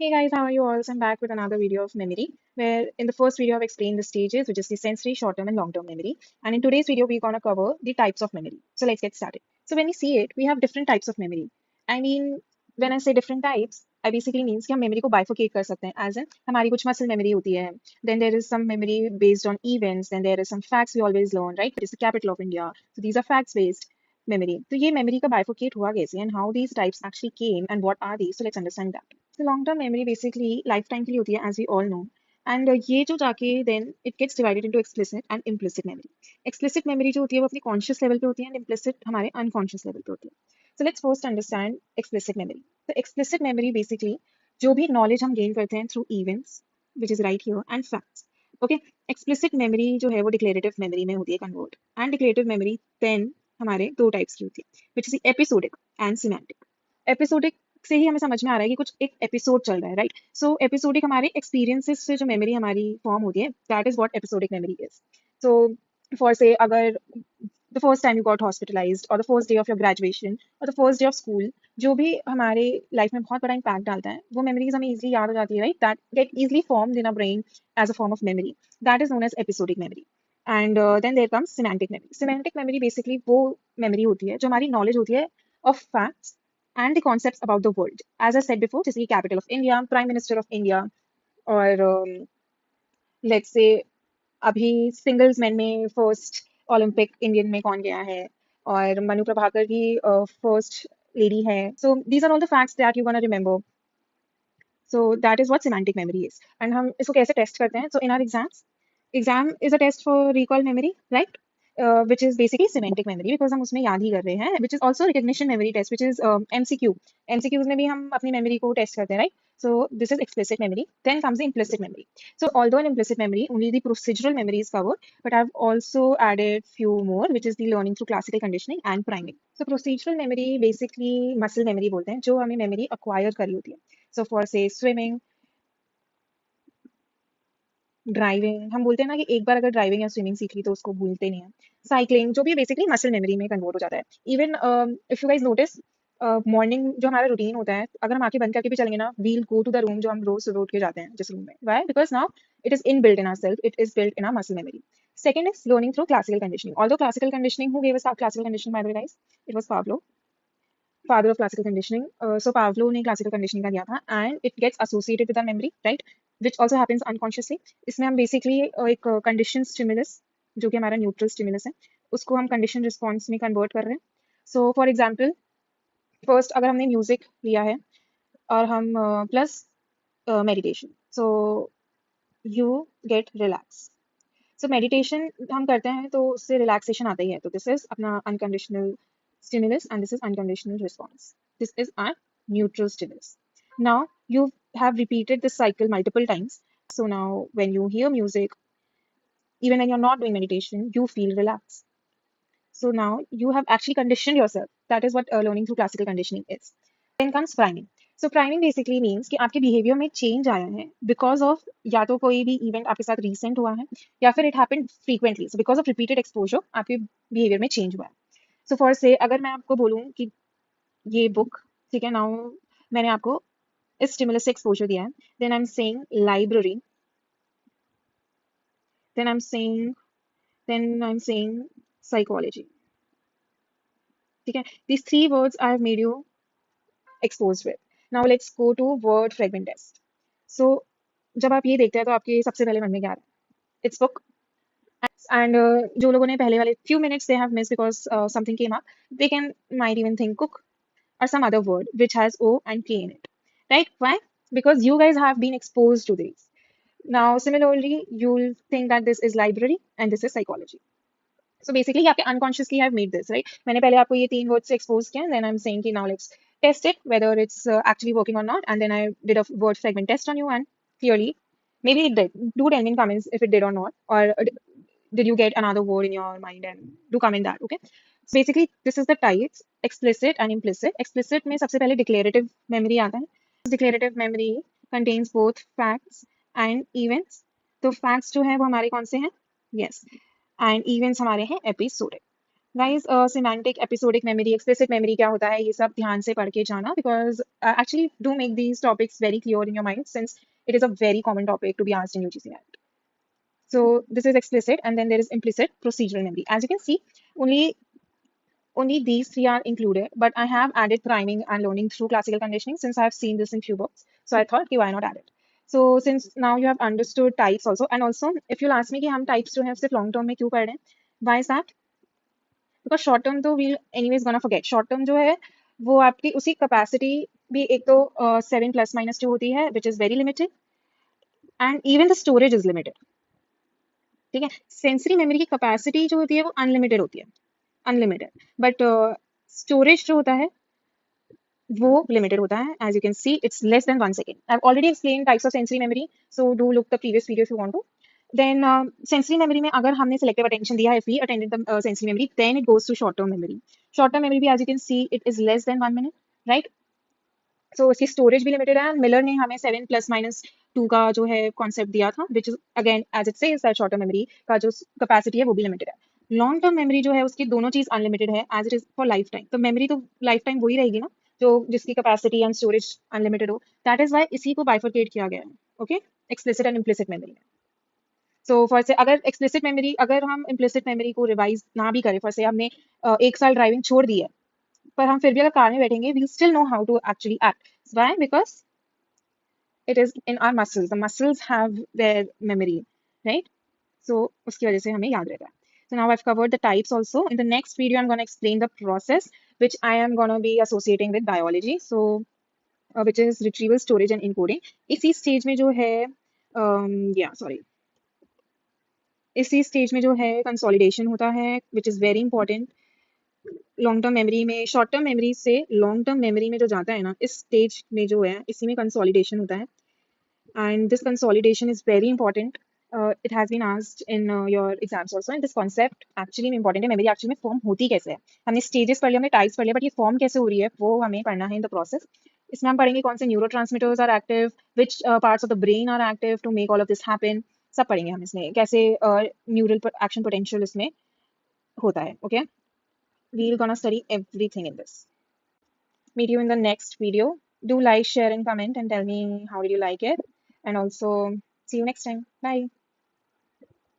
Hey guys, how are you all? So I'm back with another video of memory, where in the first video I've explained the stages, which is the sensory, short-term, and long-term memory. And in today's video, we're gonna cover the types of memory. So let's get started. So when we see it, we have different types of memory. I mean, when I say different types, I basically means कि हम memory को bifurcate कर सकते हैं, as in हमारी कुछ muscle memory होती है. Then there is some memory based on events. Then there is some facts we always learn, right? It is the capital of India. So these are facts-based memory. तो ये memory का bifurcate हुआ कैसे and how these types actually came and what are these? So let's understand that. So long term memory basically lifetime के लिए होती है as we all know. And ये जो जाके then it gets divided into explicit and implicit memory. Explicit memory जो होती है वो अपनी conscious level पे होती है and implicit हमारे unconscious level पे होती है. So let's first understand explicit memory. So explicit memory basically जो भी knowledge हम gain करते हैं through events, which is right here, and facts. Okay, explicit memory जो है वो declarative memory में होती है convert. And declarative memory then हमारे दो types की होती है, which is the episodic and semantic. Episodic से ही हमें समझ में आ रहा है कि कुछ एक एपिसोड चल रहा है, राइट? सो एपिसोडिक हमारे एक्सपीरियंसेस से जो मेमोरी हमारी फॉर्म होती है, that is what episodic memory is. So for say अगर the first time you got hospitalised और the first day of your graduation और the first day of school, जो भी हमारे लाइफ में बहुत बड़ा इम्पैक्ट डालता है, वो मेमोरीज हमें इजीली याद हो जाती है, right? That get easily formed in a brain as a form of memory. That is known as episodic memory. And then there comes semantic memory. Semantic memory basically वो memory होती है जो हमारी नॉलेज होती है of facts and the concepts about the world. As I said before, जैसे कि capital of India, Prime Minister of India, और let's say अभी सिंगल्स मैन में फर्स्ट ओलंपिक इंडियन में कौन गया है, और मनु प्रभाकर की फर्स्ट लेडी है. So these are all the facts that you gonna remember. So that is what semantic memory is. And हम इसको कैसे टेस्ट करते हैं? So in our exams, exam is a test for recall memory, right? Which is basically semantic memory because हम उसमें याद ही कर रहे हैं, which is also recognition memory test, which is MCQ. MCQs में भी हम अपनी memory को test करते हैं, right? So this is explicit memory. Then comes the implicit memory. So although in implicit memory only the procedural memory is covered, but I've also added few more, which is the learning through classical conditioning and priming. So procedural memory basically muscle memory बोलते हैं, जो हमें memory acquire करी होती है. So for say swimming, driving, हम बोलते हैं ना कि एक बार अगर ड्राइविंग या स्विमिंग सीख ली तो उसको भूलते नहीं है. साइकिलिंग, जो भी बेसिकली मसल मेमोरी में कन्वर्ट हो जाता है. Even if you guys notice, morning जो हमारा रूटीन होता है, अगर हम आंखें बंद करके भी चलेंगे ना, we'll go to the room जो हम रोज सुबह उठ के जाते हैं जिस रूम में. Why? Because now it is in built in our self, it is built in our muscle memory. Second is learning through classical conditioning. Although classical conditioning, who gave us classical conditioning by the way guys? It was Pavlov, father of classical conditioning. So Pavlov ने classical conditioning का दिया था, and it gets associated with the memory, right? Which also happens unconsciously. इसमें हम basically एक condition stimulus, जो कि हमारा न्यूट्रल स्टिमुलस है, उसको हम कंडीशन रिस्पॉन्स में कन्वर्ट कर रहे हैं. सो फॉर एग्जाम्पल, फर्स्ट अगर हमने म्यूजिक लिया है और हम plus meditation, so you get relax. So meditation हम करते हैं तो उससे रिलैक्सेशन आता ही है. तो दिस इज अपना unconditional stimulus and this is unconditional response. This is our neutral stimulus. Now you have repeated this cycle multiple times. So now when you hear music, even when you're not doing meditation, you feel relaxed. So now you have actually conditioned yourself. That is what learning through classical conditioning is. Then comes priming. So priming basically means कि आपके behavior में change आया है because of या तो कोई भी event आपके साथ recent हुआ है, या फिर it happened frequently. So because of repeated exposure आपके behavior में change हुआ है. So for say अगर मैं आपको बोलूँ कि ये बुक, ठीक है, नाउ मैंने आपको इस स्टिमुलस से एक्सपोजर दिया है, then I am saying library, then I am saying psychology. ठीक है, these three words I have made you exposed with. Now let's go to word fragment test. So जब आप ये देखते हैं तो आपके सबसे पहले मन में क्या आ रहा है? It's book. And जो लोगों ने पहले वाले few minutes they have missed because something came up, they might even think cook or some other word which has O and K in it. Right? Why? Because you guys have been exposed to these. Now, similarly, you'll think that this is library and this is psychology. So basically, आपके unconsciously have made this, right? मैंने पहले आपको ये तीन words से expose किया, and then I'm saying कि now let's test it whether it's actually working or not. And then I did a word fragment test on you, and clearly, maybe it did. Do tell me in comments if it did or not, or did you get another word in your mind, and do comment that, okay? So basically, this is the types: explicit and implicit. Explicit में सबसे पहले declarative memory आता है. Declarative memory contains both facts and events. तो facts जो है वो हमारे कौन से हैं? Yes. And events हमारे हैं episodic. Guys semantic episodic memory explicit memory क्या होता है ये सब ध्यान से पढ़ के जाना because actually do make these topics very clear in your mind since it is a very common topic to be asked in UGC NET. So this is explicit and then there is implicit procedural memory. As you can see, only these three are included, but I have added priming and learning through classical conditioning since I have seen this in few books. So I thought, why not add it? So since now you have understood types also, and also if you'll ask me कि हम types जो है सिर्फ long term में क्यों पढ़ रहे हैं, why is that? Because short term तो we'll anyways gonna forget. Short term जो है वो आपकी उसी capacity भी एक तो 7 plus minus 2 होती है which is very limited and even the storage is limited. ठीक है, सेंसरी मेमोरी की कैपेसिटी जो होती है वो अनलिमिटेड होती है, अनलिमिटेड, बट स्टोरेज जो होता है वो लिमिटेड होता है. As you can see it's less than 1 second. I have already explain types of sensory memory, so do look the previous video if you want to. Then sensory memory में अगर हमने selective attention दिया, if we attended the sensory memory, then it goes to short term memory. Short term memory भी as you can see it is less than 1 minute, right. So उसकी storage भी limited है. Miller ने हमें 7 plus minus 2 का जो है concept दिया था, which is again as it says that short term memory का जो कैपेसिटी है वो भी लिमिटेड है. लॉन्ग टर्म मेमोरी जो है उसकी दोनों चीज अनलिमिटेड है as it is for life time. तो मेमोरी तो लाइफ टाइम वही रहेगी ना जो जिसकी कैपेसिटी एंड स्टोरेज अनलिमिटेड हो. दैट इज वाई इसी को बाइफरकेट किया गया है. Okay, explicit and implicit memory में. सो फॉर से अगर एक्सप्लिसिट मेमोरी, अगर हम इम्प्लिसिट मेमोरी को रिवाइज ना भी करें, फॉर से हमने 1 साल ड्राइविंग छोड़ दी है पर हम फिर भी अगर कार में बैठेंगे, we still know how to actually act. Why? Because it is in our muscles. The muscles have their memory, right? So uski wajah se hame yaad rehta hai. So now I've covered the types also. In the next video I'm going to explain the process which I am going to be associating with biology, so which is retrieval, storage and encoding. इसी stage में जो है इसी stage में जो है consolidation होता है, which is very important. Long term memory में, शॉर्ट टर्म मेमोरी से लॉन्ग टर्म मेमोरी में जो जाता है ना, इस स्टेज में जो है इसी में कंसोलिडेशन होता है. And this consolidation is very important. It has been asked in your exams also, and this concept actually में important है. मेमोरी एक्चुअली में फॉर्म होती कैसे है. हमने स्टेजेस पढ़ लिया, हमने टाइप्स पढ़ लिया, बट ये फॉर्म कैसे हो रही है वो हमें पढ़ना है इन द प्रोसेस. इसमें हम पढ़ेंगे कौन से neurotransmitters are active, which parts of the brain are active to make all of this happen. सब पढ़ेंगे हम इसमें, कैसे न्यूरल एक्शन पोटेंशियल इसमें होता है. Okay, we're gonna study everything in this. Meet you in the next video. Do like, share and comment and tell me how did you like it, and also see you next time. Bye.